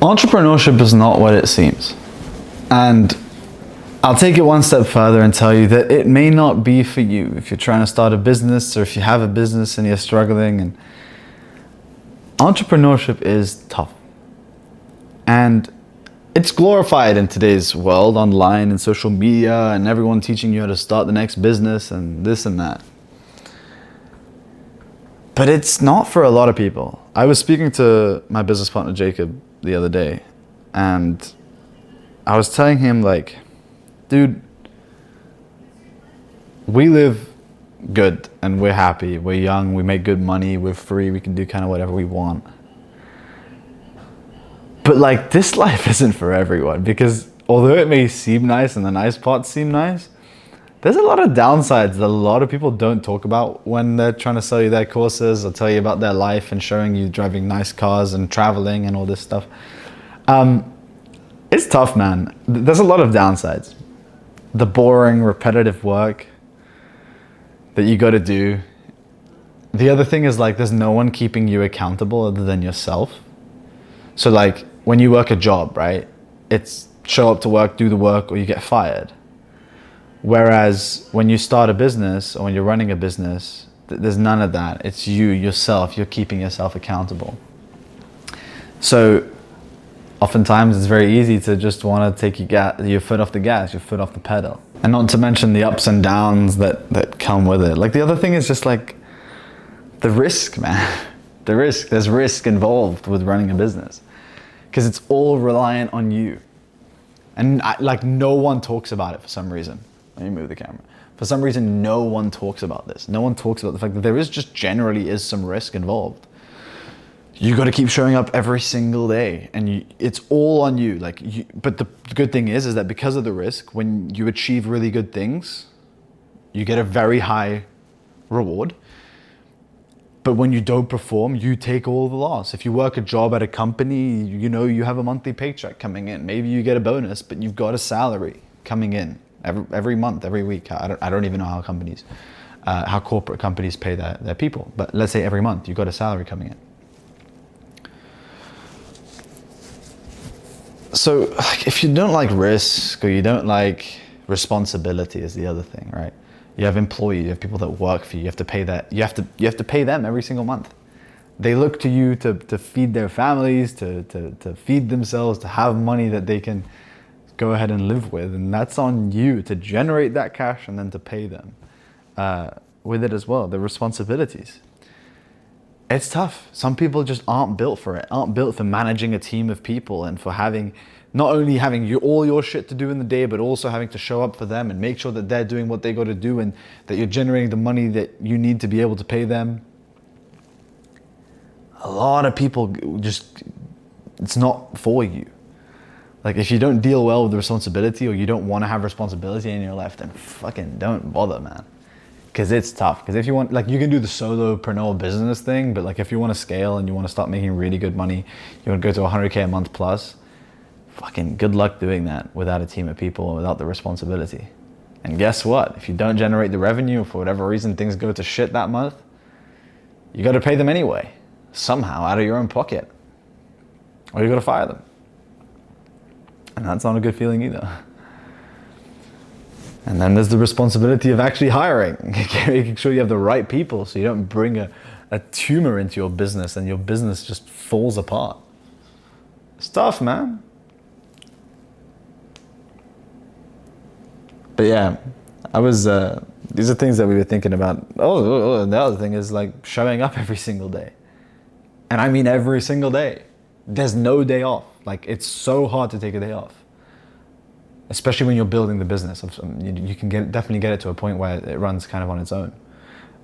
Entrepreneurship is not what it seems. And I'll take it one step further and tell you that it may not be for you if you're trying to start a business or if you have a business and you're struggling. And entrepreneurship is tough. And it's glorified in today's world, online and social media, and everyone teaching you how to start the next business and this and that. But it's not for a lot of people. I was speaking to my business partner, Jacob, the other day, and I was telling him, like, dude, we live good and we're happy, we're young, we make good money, we're free, we can do kind of whatever we want. But like, this life isn't for everyone, because although it may seem nice and the nice parts seem nice, there's a lot of downsides that a lot of people don't talk about when they're trying to sell you their courses or tell you about their life and showing you driving nice cars and traveling and all this stuff. It's tough, man. There's a lot of downsides. The boring, repetitive work that you got to do. The other thing is, like, there's no one keeping you accountable other than yourself. So like, when you work a job, right? It's show up to work, do the work, or you get fired. Whereas when you start a business or when you're running a business, there's none of that. It's you, yourself. You're keeping yourself accountable. So oftentimes it's very easy to just want to take your foot off the gas, your foot off the pedal. And not to mention the ups and downs that come with it. Like, the other thing is just like the risk, man. The risk. There's risk involved with running a business because it's all reliant on you. And like, no one talks about it for some reason. Let me move the camera. For some reason, no one talks about this. No one talks about the fact that there is just generally is some risk involved. You got to keep showing up every single day, and it's all on you. But the good thing is that because of the risk, when you achieve really good things, you get a very high reward. But when you don't perform, you take all the loss. If you work a job at a company, you have a monthly paycheck coming in. Maybe you get a bonus, but you've got a salary coming in every month, every week. I don't even know how corporate companies pay their people. But let's say every month you've got a salary coming in. So like, if you don't like risk or you don't like responsibility is the other thing, right? You have employees, you have people that work for you. You have to pay that. You have to pay them every single month. They look to you to feed their families, to feed themselves, to have money that they can go ahead and live with, and that's on you to generate that cash and then to pay them with it as well. The responsibilities. It's tough. Some people just aren't built for it. Aren't built for managing a team of people and for not only having all your shit to do in the day, but also having to show up for them and make sure that they're doing what they got to do and that you're generating the money that you need to be able to pay them. A lot of people it's not for you. Like, if you don't deal well with the responsibility or you don't want to have responsibility in your life, then fucking don't bother, man. Because it's tough. Because if you want, like, you can do the solopreneur business thing, but like, if you want to scale and you want to start making really good money, you want to go to 100K a month plus, fucking good luck doing that without a team of people and without the responsibility. And guess what? If you don't generate the revenue, or for whatever reason things go to shit that month, you got to pay them anyway, somehow out of your own pocket, or you got to fire them. And that's not a good feeling either. And then there's the responsibility of actually hiring, making sure you have the right people so you don't bring a tumor into your business and your business just falls apart. It's tough, man. But yeah, these are things that we were thinking about. Oh, the other thing is like showing up every single day. And I mean every single day. There's no day off. Like, it's so hard to take a day off. Especially when you're building the business. You can definitely get it to a point where it runs kind of on its own.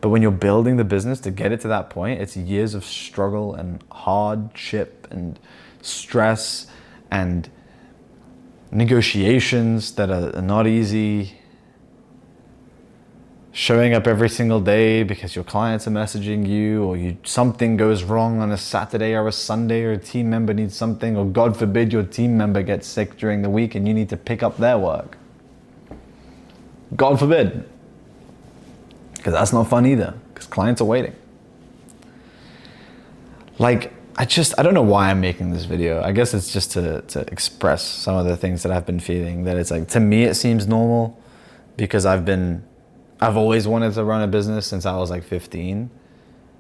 But when you're building the business, to get it to that point, it's years of struggle and hardship and stress and negotiations that are not easy. Showing up every single day because your clients are messaging you, or something goes wrong on a Saturday or a Sunday, or a team member needs something, or God forbid your team member gets sick during the week and you need to pick up their work. God forbid. Because that's not fun either, because clients are waiting. Like, I don't know why I'm making this video. I guess it's just to express some of the things that I've been feeling. That it's like, to me, it seems normal because I've always wanted to run a business since I was like 15.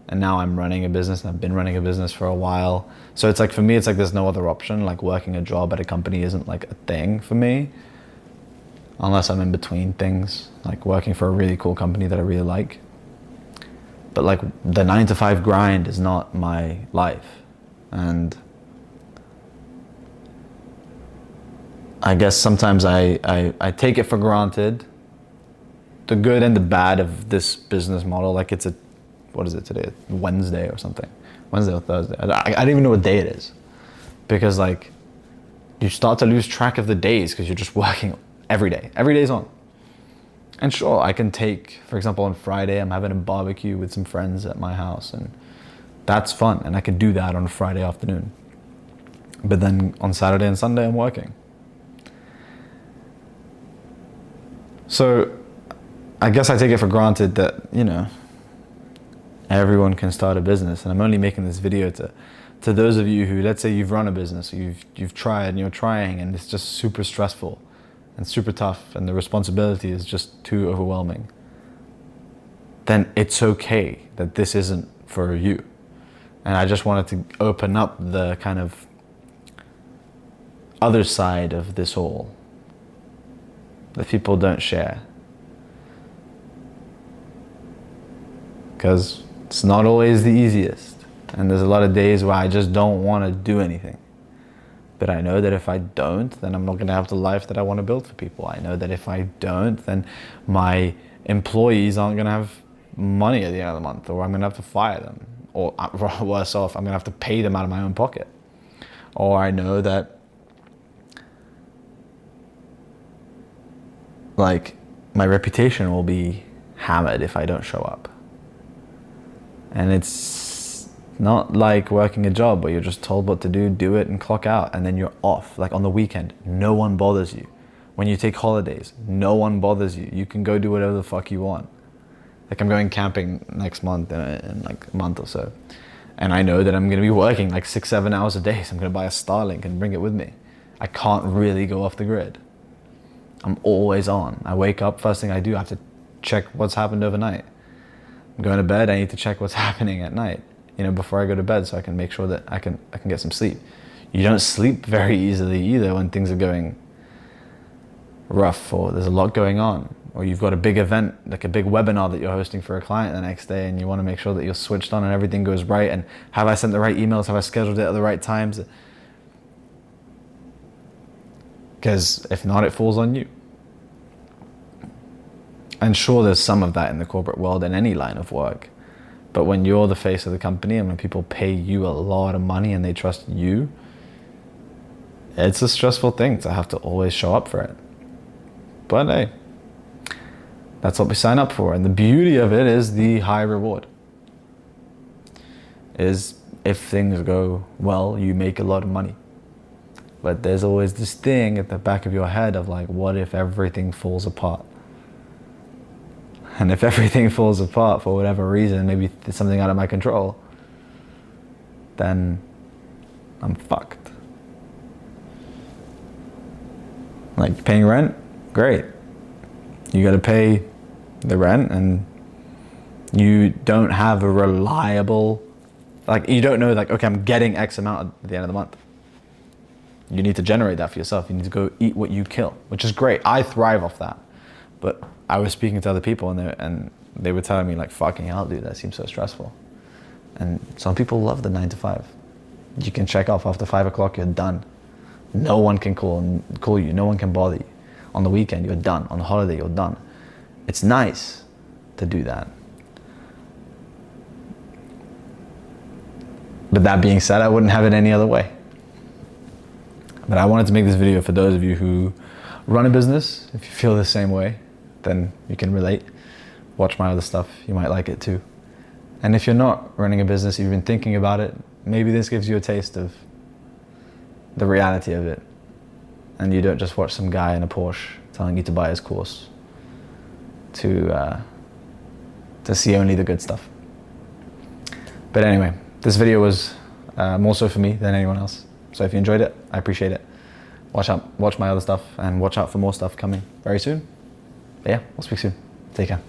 And now I'm running a business, and I've been running a business for a while. So it's like, for me, it's like there's no other option. Like working a job at a company isn't like a thing for me. Unless I'm in between things, like working for a really cool company that I really like. But like the 9-to-5 grind is not my life. And I guess sometimes I take it for granted, the good and the bad of this business model. Like it's what is it today? Wednesday or something. Wednesday or Thursday. I don't even know what day it is. Because like you start to lose track of the days because you're just working every day. Every day's on. And sure, I can take, for example, on Friday, I'm having a barbecue with some friends at my house, and that's fun. And I can do that on a Friday afternoon. But then on Saturday and Sunday, I'm working. So I guess I take it for granted that, you know, everyone can start a business. And I'm only making this video to those of you who, let's say you've run a business, you've tried and you're trying, and it's just super stressful and super tough, and the responsibility is just too overwhelming. Then it's okay that this isn't for you. And I just wanted to open up the kind of other side of this all that people don't share. Because it's not always the easiest. And there's a lot of days where I just don't want to do anything. But I know that if I don't, then I'm not going to have the life that I want to build for people. I know that if I don't, then my employees aren't going to have money at the end of the month, or I'm going to have to fire them. Or worse off, I'm going to have to pay them out of my own pocket. Or I know that like my reputation will be hammered if I don't show up. And it's not like working a job where you're just told what to do it and clock out, and then you're off. Like on the weekend, no one bothers you. When you take holidays, no one bothers you. You can go do whatever the fuck you want. Like I'm going camping next month in like a month or so. And I know that I'm gonna be working like 6-7 hours a day. So I'm gonna buy a Starlink and bring it with me. I can't really go off the grid. I'm always on. I wake up, first thing I do, I have to check what's happened overnight. I'm going to bed, I need to check what's happening at night, you know, before I go to bed, so I can make sure that I can get some sleep. You don't sleep very easily either when things are going rough, or there's a lot going on, or you've got a big event, like a big webinar that you're hosting for a client the next day, and you want to make sure that you're switched on and everything goes right, and have I sent the right emails, have I scheduled it at the right times? Because if not, it falls on you. And sure, there's some of that in the corporate world in any line of work. But when you're the face of the company, and when people pay you a lot of money and they trust you, it's a stressful thing to have to always show up for it. But hey, that's what we sign up for. And the beauty of it is the high reward. Is if things go well, you make a lot of money. But there's always this thing at the back of your head of like, what if everything falls apart? And if everything falls apart for whatever reason, maybe it's something out of my control, then I'm fucked. Like paying rent, great. You gotta pay the rent, and you don't have a reliable, like you don't know like, okay, I'm getting X amount at the end of the month. You need to generate that for yourself. You need to go eat what you kill, which is great. I thrive off that. But I was speaking to other people, and they were telling me like, fucking hell, dude, that seems so stressful. And some people love the 9-to-5. You can check off after 5 o'clock, you're done. No one can call you. No one can bother you. On the weekend, you're done. On the holiday, you're done. It's nice to do that. But that being said, I wouldn't have it any other way. But I wanted to make this video for those of you who run a business. If you feel the same way, then you can relate. Watch my other stuff, you might like it too. And if you're not running a business, you've been thinking about it, maybe this gives you a taste of the reality of it. And you don't just watch some guy in a Porsche telling you to buy his course to see only the good stuff. But anyway, this video was more so for me than anyone else. So if you enjoyed it, I appreciate it. Watch my other stuff, and watch out for more stuff coming very soon. But yeah, we'll speak soon. Take care.